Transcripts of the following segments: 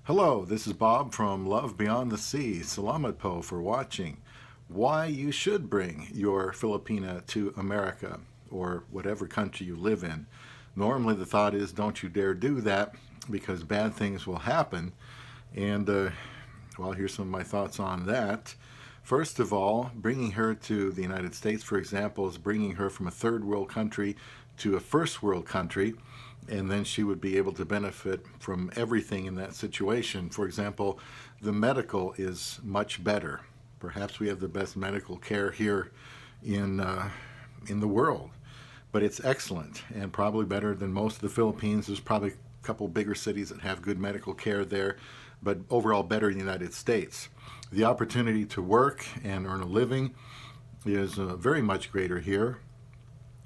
Hello, this is Bob from Love Beyond the Sea. Salamat po for watching. Why you should bring your Filipina to America or whatever country you live in. Normally the thought is don't you dare do that because bad things will happen. And well, here's some of my thoughts on that. First of all, bringing her to the United States, for example, is bringing her from a third world country to a first world country, and then she would be able to benefit from everything in that situation. For example, the medical is much better. Perhaps we have the best medical care here in the world, but it's excellent and probably better than most of the Philippines. There's probably a couple bigger cities that have good medical care there, but overall better in the United States. The opportunity to work and earn a living is very much greater here.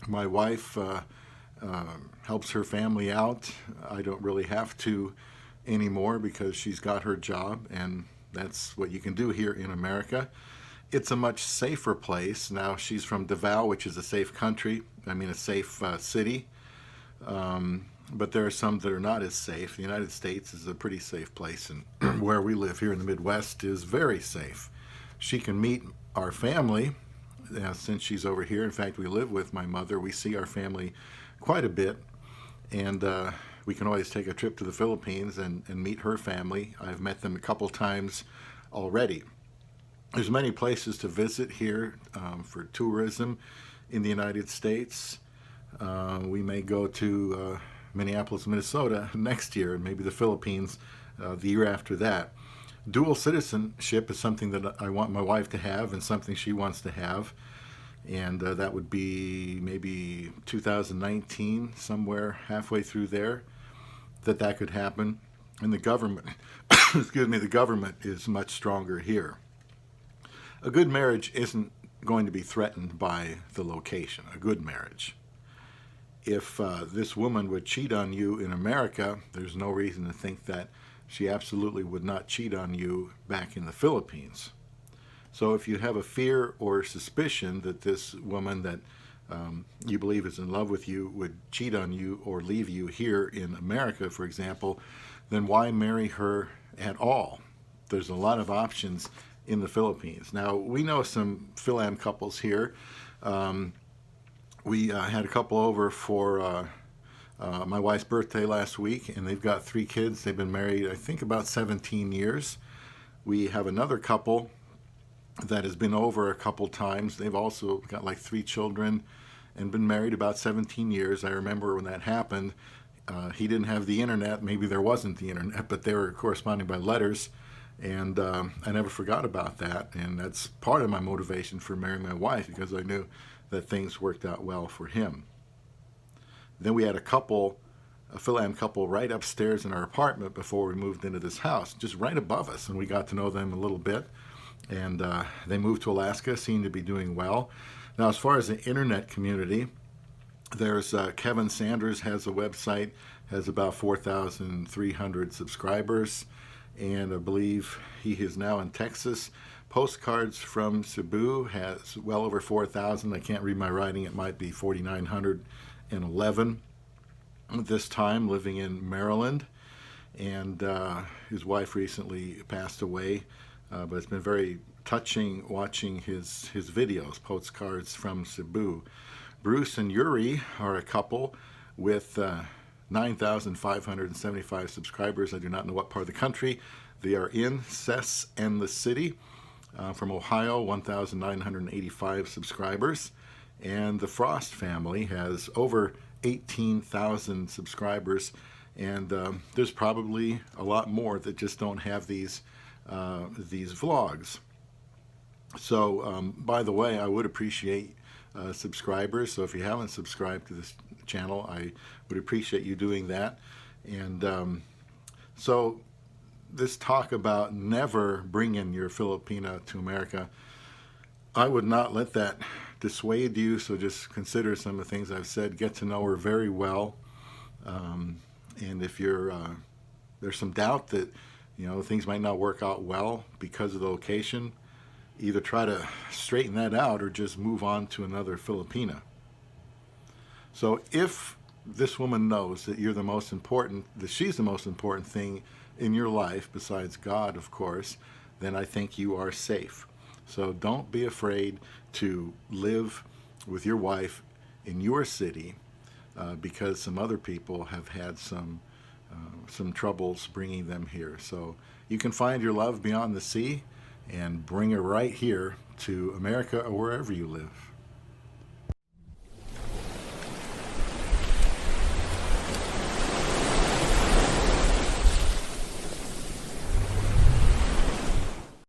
My wife helps her family out. I don't really have to anymore because she's got her job, and that's what you can do here in America. It's a much safer place. Now, she's from Davao, which is a safe country, a safe city. But there are some that are not as safe. The United States is a pretty safe place, and where we live here in the Midwest is very safe. She can meet our family since she's over here. In fact, we live with my mother. We see our family quite a bit, and we can always take a trip to the Philippines and meet her family. I've met them a couple times already. There's many places to visit here for tourism in the United States. We may go to Minneapolis, Minnesota next year, and maybe the Philippines the year after that. Dual citizenship is something that I want my wife to have and something she wants to have. And that would be maybe 2019, somewhere halfway through there, that could happen. And the government, excuse me, the government is much stronger here. A good marriage isn't going to be threatened by the location, a good marriage. If this woman would cheat on you in America, there's no reason to think that she absolutely would not cheat on you back in the Philippines. So if you have a fear or suspicion that this woman that you believe is in love with you would cheat on you or leave you here in America, for example, then why marry her at all? There's a lot of options in the Philippines. Now, we know some Phil-Am couples here. We had a couple over for my wife's birthday last week, and they've got 3 kids. They've been married, I think, about 17 years. We have another couple that has been over a couple times. They've also got like 3 children and been married about 17 years. I remember when that happened, he didn't have the internet. Maybe there wasn't the internet, but they were corresponding by letters. And I never forgot about that. And that's part of my motivation for marrying my wife, because I knew that things worked out well for him. Then we had a Phil-Am couple right upstairs in our apartment before we moved into this house, just right above us. And we got to know them a little bit. And they moved to Alaska, seem to be doing well. Now, as far as the internet community, there's Kevin Sanders has a website, has about 4,300 subscribers, and I believe he is now in Texas. Postcards from Cebu has well over 4,000. I can't read my writing. It might be 4,911 this time, living in Maryland. And his wife recently passed away. But it's been very touching watching his videos, postcards from Cebu. Bruce and Yuri are a couple with 9,575 subscribers. I do not know what part of the country they are in. Sess and the City from Ohio, 1,985 subscribers. And the Frost family has over 18,000 subscribers. And there's probably a lot more that just don't have these vlogs. So, by the way, I would appreciate subscribers. So if you haven't subscribed to this channel, I would appreciate you doing that. And so this talk about never bringing your Filipina to America, I would not let that dissuade you. So just consider some of the things I've said. Get to know her very well. And if there's some doubt that things might not work out well because of the location, either try to straighten that out or just move on to another Filipina. So if this woman knows that you're the most important, that she's the most important thing in your life, besides God, of course, then I think you are safe. So don't be afraid to live with your wife in your city, because some other people have had some troubles bringing them here. So you can find your love beyond the sea and bring her right here to America or wherever you live.